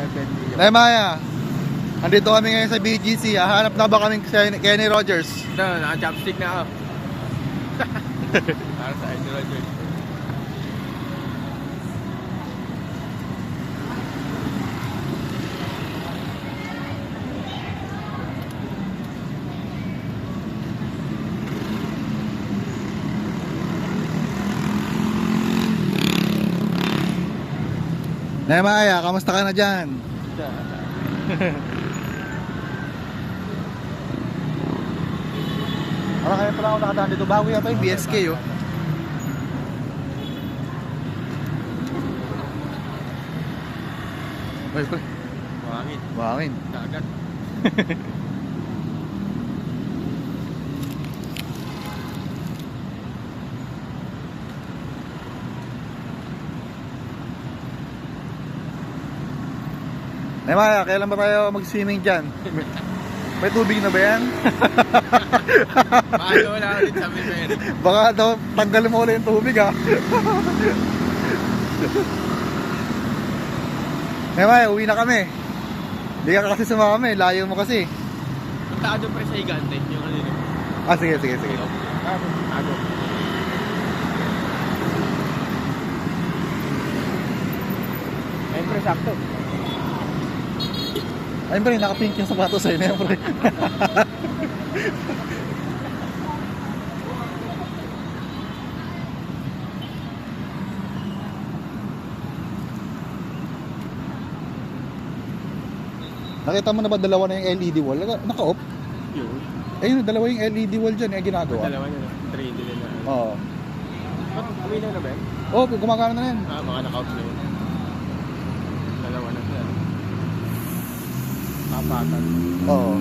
million. Nay Maya, andito kami ngayon sa BGC. Hanap na ba kami Kenny Rogers? Ito, naka-chopstick na ako. Para sa Kenny Rogers. Nay Maya, kamusta ka na dyan? Parang kaya pala ako nakadaan dito. Bago yata yung BSK, oh. Ay, pre. Buhangin. Buhangin. Dagat. Nay Maya, kailan ba tayo mag-swimming dyan? May tubig na ba yan? Baka wala ako din sa amin. Baka daw tanggalin mo ulit yung tubig, ha? Nay Maya, uwi na kami. Hindi ka kasi sumama kami, layo mo kasi. Punta ka doon pre sa Higante. Yung ano yun. Ah, sige. Ako. Ayun pre, sakto. Ayun pre, naka-pink yung sapatos sa'yo na yan, pre. Nakita mo na ba dalawa na yung LED wall? Naka-off? Yun. Ayun, dalawa yung LED wall dyan, yung ginagawa. Dalawa nyo na. 3 din na. Oo. Ba't umilaw na ba yan? Oh, gumagana na yan. Baka naka-off na yun. Dalawa na sila. Kapatan. Oo.